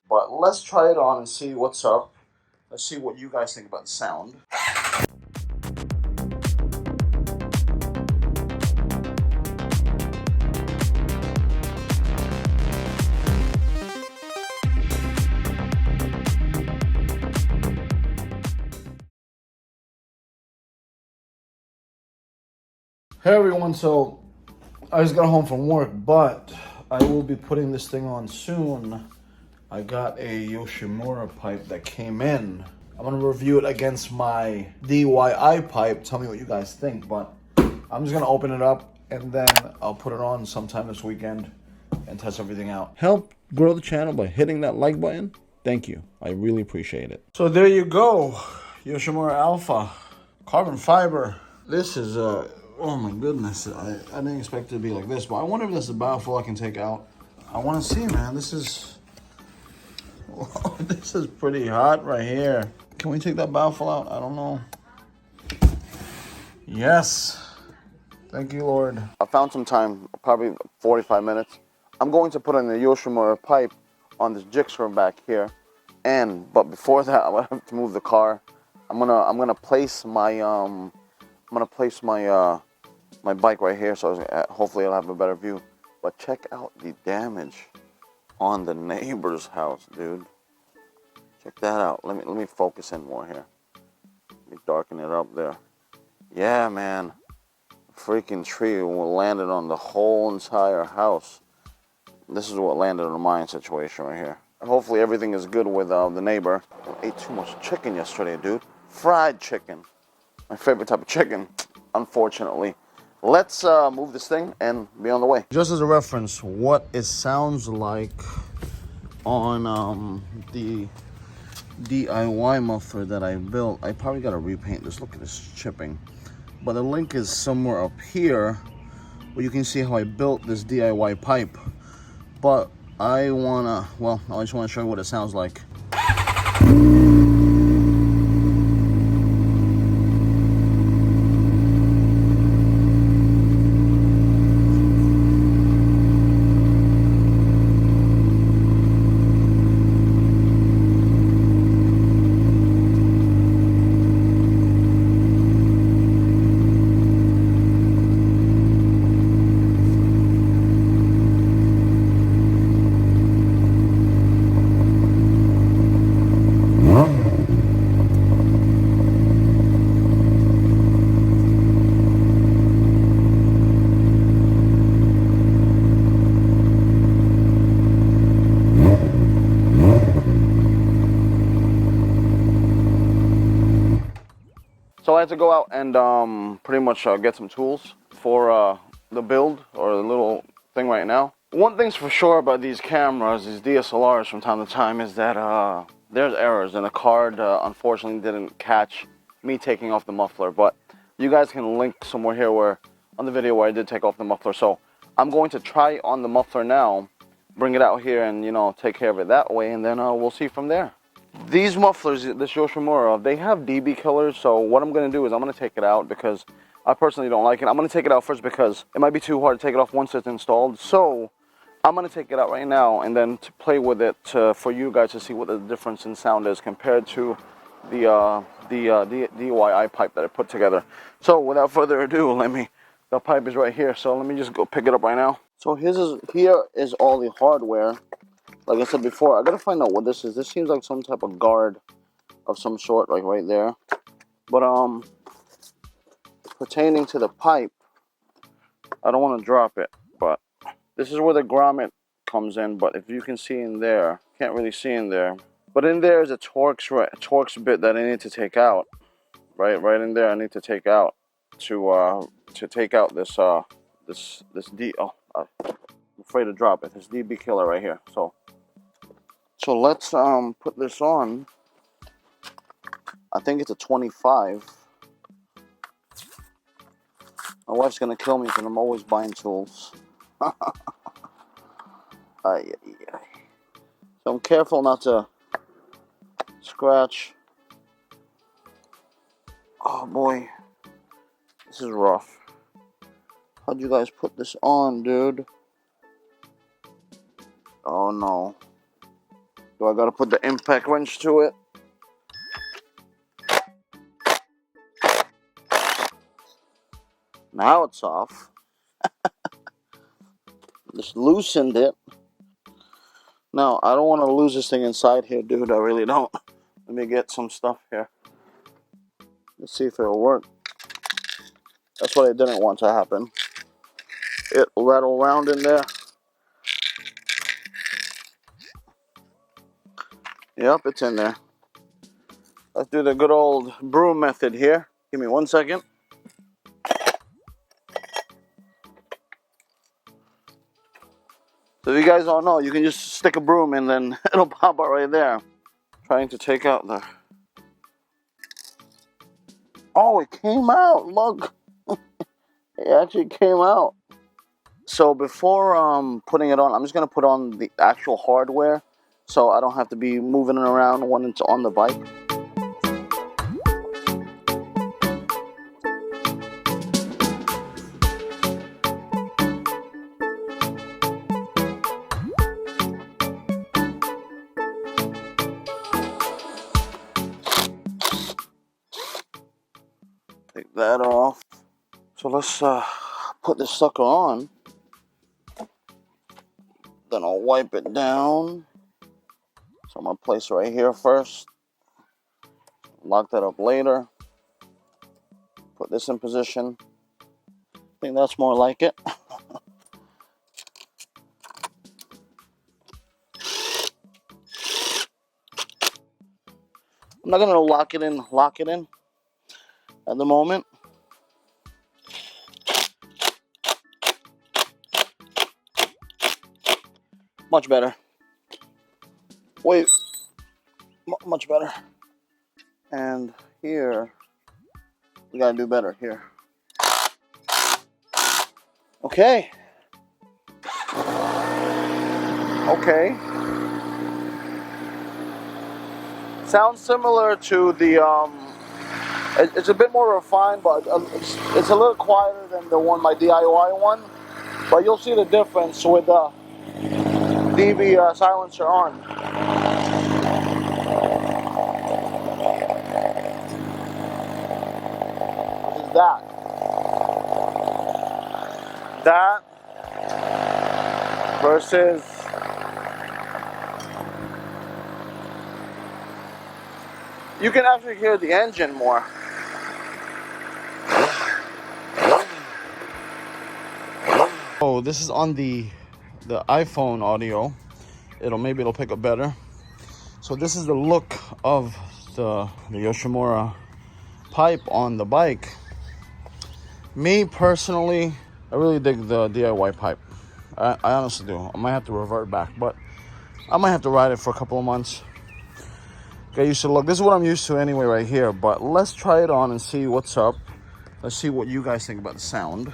But let's try it on and see what's up. Let's see what you guys think about the sound. Hey everyone, so I just got home from work, but I will be putting this thing on soon. I got a Yoshimura pipe that came in. I'm gonna review it against my DIY pipe. Tell me what you guys think, but I'm just gonna open it up and then I'll put it on sometime this weekend and test everything out. Help grow the channel by hitting that like button. Thank you. I really appreciate it. So there you go. Yoshimura Alpha. Carbon fiber. This is oh my goodness. I didn't expect it to be like this, but I wonder if this is a baffle I can take out. I wanna see, man. This is this is pretty hot right here. Can we take that baffle out? I don't know. Yes. Thank you, Lord. I found some time, probably 45 minutes. I'm going to put in the Yoshimura pipe on this jigsaw back here. But before that, I'm gonna have to move the car. I'm gonna place my my bike right here, so hopefully I'll have a better view. But check out the damage on the neighbor's house, dude. Check that out. Let me focus in more here. Let me darken it up there. Yeah, man. Freaking tree landed on the whole entire house. This is what landed on mine situation right here. Hopefully everything is good with the neighbor. I ate too much chicken yesterday, dude. Fried chicken. My favorite type of chicken, unfortunately. Let's move this thing and be on the way. Just as a reference, what it sounds like on the DIY muffler that I built. I probably got to repaint this. Look at this chipping. But the link is somewhere up here where you can see how I built this DIY pipe. But I just want to show you what it sounds like. So I had to go out and pretty much get some tools for the build or the little thing right now. One thing's for sure about these cameras, these DSLRs from time to time, is that there's errors, and the card unfortunately didn't catch me taking off the muffler. But you guys can link somewhere here where on the video where I did take off the muffler. So I'm going to try on the muffler now, bring it out here, and take care of it that way, and then we'll see from there. These mufflers, this Yoshimura, they have dB killers, so what I'm going to do is I'm going to take it out because I personally don't like it. I'm going to take it out first because it might be too hard to take it off once it's installed. So I'm going to take it out right now and then to play with it for you guys to see what the difference in sound is compared to the DIY pipe that I put together. So without further ado, the pipe is right here, so let me just go pick it up right now. So here is all the hardware. Like I said before, I gotta find out what this is. This seems like some type of guard of some sort, like right there. But pertaining to the pipe, I don't want to drop it. But this is where the grommet comes in. But if you can see in there, can't really see in there. But in there is a Torx bit that I need to take out. Right in there, I need to take out to take out this D. Oh, I'm afraid to drop it. This DB killer right here. So let's put this on. I think it's a 25. My wife's gonna kill me because I'm always buying tools. So I'm careful not to scratch. Oh boy, this is rough. How'd you guys put this on, dude? Oh no. Do I gotta put the impact wrench to it? Now it's off. Just loosened it. No, I don't want to lose this thing inside here, dude. I really don't. Let me get some stuff here. Let's see if it'll work. That's what I didn't want to happen. It rattle around in there. Yep, it's in there. Let's do the good old broom method here. Give me 1 second. So if you guys don't know, you can just stick a broom and then it'll pop out right there. Trying to take out the... Oh, it came out. Look. It actually came out. So before putting it on, I'm just going to put on the actual hardware so I don't have to be moving it around when it's on the bike. Take that off. So let's put this sucker on. Then I'll wipe it down. So I'm going to place it right here first. Lock that up later. Put this in position. I think that's more like it. I'm not going to lock it in at the moment. Much better. Wait. Much better. And here, we gotta do better here. Okay. Okay. Sounds similar to the, it's a bit more refined, but it's a little quieter than the one, my DIY one. But you'll see the difference with the DV silencer on. Which is that. That versus you can actually hear the engine more. Oh, this is on the iPhone audio. Maybe it'll pick up better. So this is the look of the Yoshimura pipe on the bike. Me personally, I really dig the DIY pipe. I honestly do. I might have to revert back, but I might have to ride it for a couple of months. Get used to the look. This is what I'm used to anyway right here, but let's try it on and see what's up. Let's see what you guys think about the sound.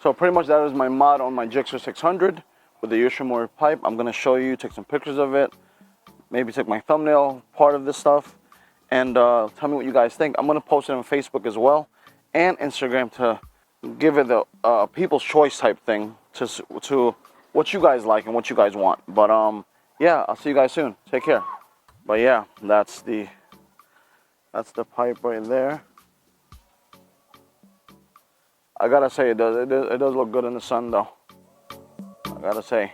So pretty much that is my mod on my GSX R600 with the Yoshimura pipe. I'm going to show you, take some pictures of it, maybe take my thumbnail part of this stuff and tell me what you guys think. I'm going to post it on Facebook as well and Instagram to give it the people's choice type thing to what you guys like and what you guys want. But yeah, I'll see you guys soon. Take care. But yeah, that's the pipe right there. I gotta say, it does look good in the sun though. I gotta say.